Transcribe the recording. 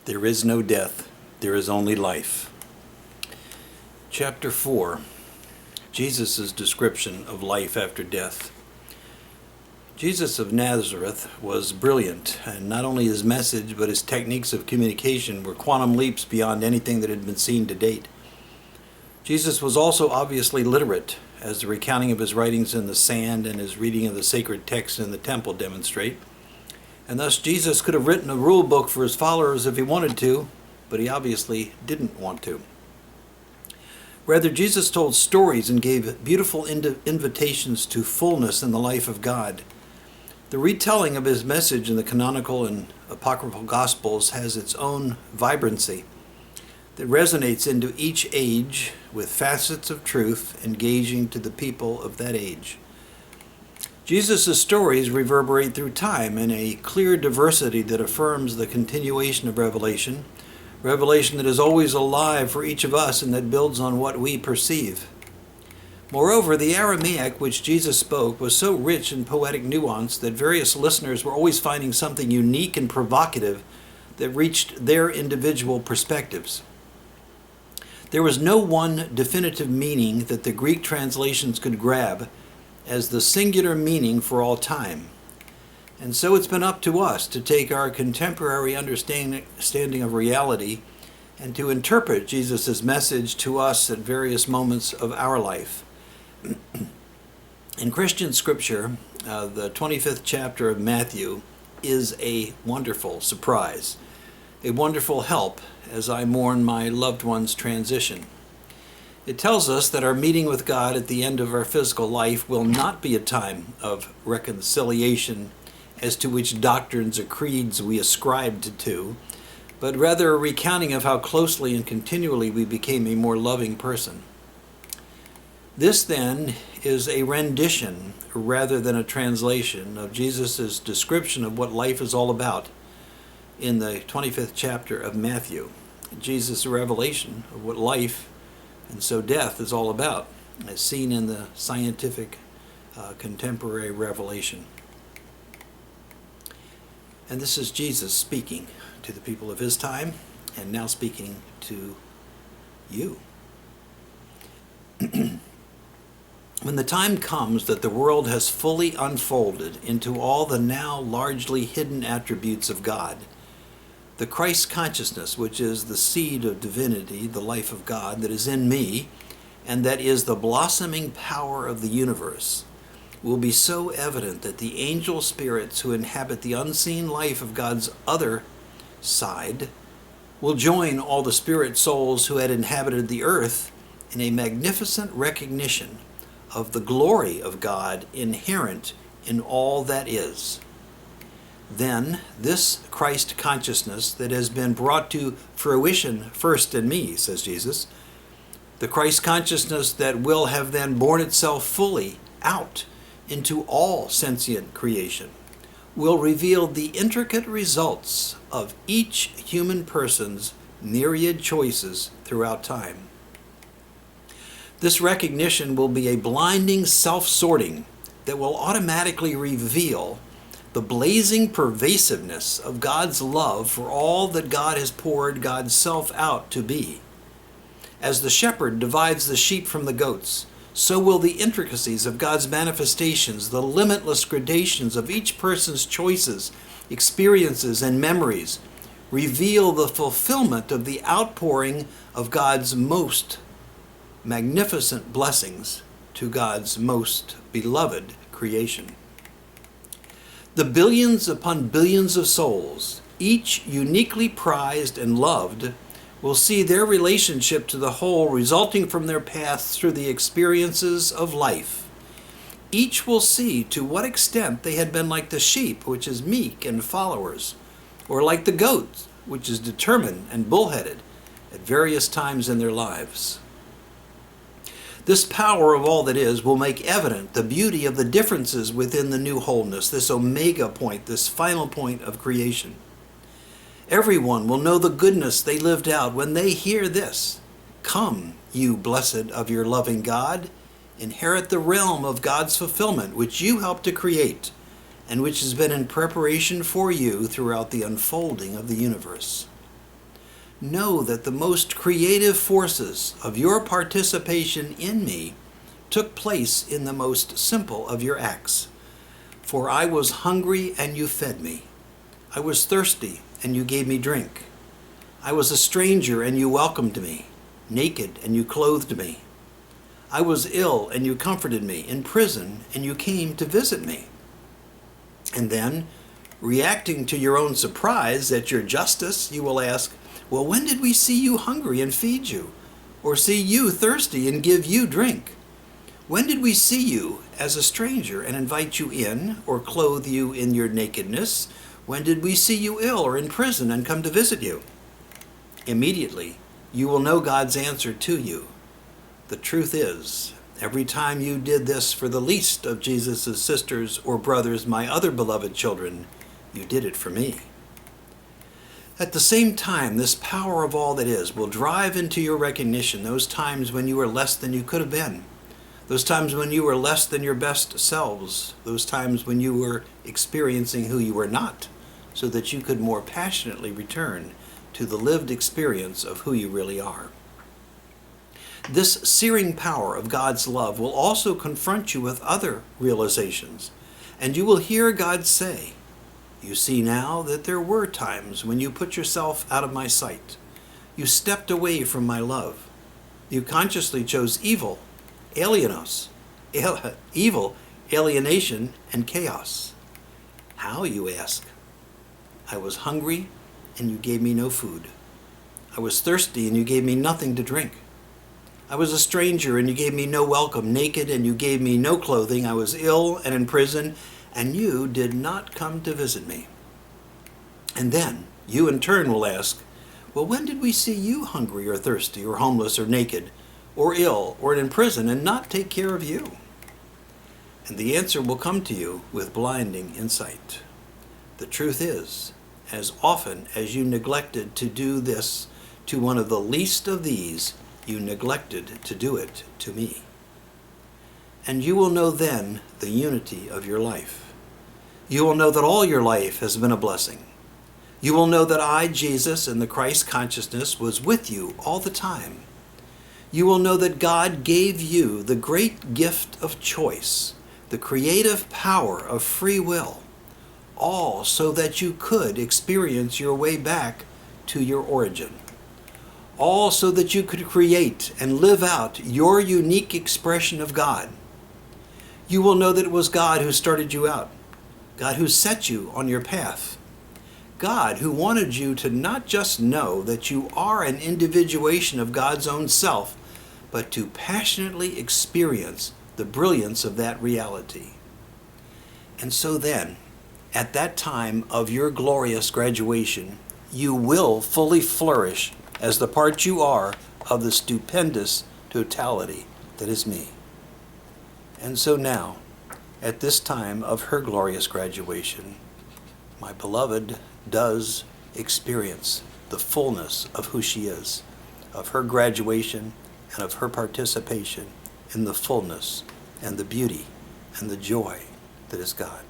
There is no death, there is only life. Chapter 4, Jesus' description of life after death. Jesus of Nazareth was brilliant, and not only his message, but his techniques of communication were quantum leaps beyond anything that had been seen to date. Jesus was also obviously literate, as the recounting of his writings in the sand and his reading of the sacred texts in the temple demonstrate. And thus Jesus could have written a rule book for his followers if he wanted to, but he obviously didn't want to. Rather, Jesus told stories and gave beautiful invitations to fullness in the life of God. The retelling of his message in the canonical and apocryphal Gospels has its own vibrancy that resonates into each age with facets of truth engaging to the people of that age. Jesus' stories reverberate through time in a clear diversity that affirms the continuation of revelation that is always alive for each of us and that builds on what we perceive. Moreover, the Aramaic which Jesus spoke was so rich in poetic nuance that various listeners were always finding something unique and provocative that reached their individual perspectives. There was no one definitive meaning that the Greek translations could grab as the singular meaning for all time. And so it's been up to us to take our contemporary understanding of reality and to interpret Jesus' message to us at various moments of our life. In Christian scripture, the 25th chapter of Matthew is a wonderful surprise, a wonderful help as I mourn my loved one's transition. It tells us that our meeting with God at the end of our physical life will not be a time of reconciliation as to which doctrines or creeds we ascribed to, but rather a recounting of how closely and continually we became a more loving person. This, then, is a rendition rather than a translation of Jesus' description of what life is all about in the 25th chapter of Matthew. Jesus' revelation of what life and so death is all about, as seen in the scientific contemporary revelation. And this is Jesus speaking to the people of his time, and now speaking to you. When the time comes that the world has fully unfolded into all the now largely hidden attributes of God, the Christ consciousness, which is the seed of divinity, the life of God that is in me, and that is the blossoming power of the universe, will be so evident that the angel spirits who inhabit the unseen life of God's other side will join all the spirit souls who had inhabited the earth in a magnificent recognition of the glory of God inherent in all that is. Then this Christ consciousness that has been brought to fruition first in me, says Jesus, the Christ consciousness that will have then borne itself fully out into all sentient creation, will reveal the intricate results of each human person's myriad choices throughout time. This recognition will be a blinding self-sorting that will automatically reveal the blazing pervasiveness of God's love for all that God has poured God's self out to be. As the shepherd divides the sheep from the goats, so will the intricacies of God's manifestations, the limitless gradations of each person's choices, experiences, and memories, reveal the fulfillment of the outpouring of God's most magnificent blessings to God's most beloved creation. The billions upon billions of souls, each uniquely prized and loved, will see their relationship to the whole resulting from their paths through the experiences of life. Each will see to what extent they had been like the sheep, which is meek and followers, or like the goat, which is determined and bullheaded at various times in their lives. This power of all that is will make evident the beauty of the differences within the new wholeness, this omega point, this final point of creation. Everyone will know the goodness they lived out when they hear this: "Come, you blessed of your loving God, inherit the realm of God's fulfillment, which you helped to create, and which has been in preparation for you throughout the unfolding of the universe." know that the most creative forces of your participation in me took place in the most simple of your acts. For I was hungry and you fed me. I was thirsty and you gave me drink. I was a stranger and you welcomed me, naked and you clothed me. I was ill and you comforted me, in prison and you came to visit me. And then, reacting to your own surprise at your justice, you will ask, well, when did we see you hungry and feed you? Or see you thirsty and give you drink? When did we see you as a stranger and invite you in, or clothe you in your nakedness? When did we see you ill or in prison and come to visit you? Immediately, you will know God's answer to you. The truth is, every time you did this for the least of Jesus' sisters or brothers, my other beloved children, you did it for me. At the same time, this power of all that is will drive into your recognition those times when you were less than you could have been, those times when you were less than your best selves, those times when you were experiencing who you were not, so that you could more passionately return to the lived experience of who you really are. This searing power of God's love will also confront you with other realizations, and you will hear God say, you see now that there were times when you put yourself out of my sight. You stepped away from my love. You consciously chose evil, evil, alienation, and chaos. How, you ask? I was hungry, and you gave me no food. I was thirsty, and you gave me nothing to drink. I was a stranger, and you gave me no welcome, naked, and you gave me no clothing. I was ill and in prison, and you did not come to visit me. And then you in turn will ask, well, when did we see you hungry or thirsty or homeless or naked or ill or in prison and not take care of you? And the answer will come to you with blinding insight. The truth is, as often as you neglected to do this to one of the least of these, you neglected to do it to me. And you will know then the unity of your life. You will know that all your life has been a blessing. You will know that I, Jesus, in the Christ consciousness, was with you all the time. You will know that God gave you the great gift of choice, the creative power of free will, all so that you could experience your way back to your origin. All so that you could create and live out your unique expression of God. You will know that it was God who started you out, God who set you on your path, God who wanted you to not just know that you are an individuation of God's own self, but to passionately experience the brilliance of that reality. And so then, at that time of your glorious graduation, you will fully flourish as the part you are of the stupendous totality that is me. And so now, at this time of her glorious graduation, my beloved does experience the fullness of who she is, of her graduation and of her participation in the fullness and the beauty and the joy that is God.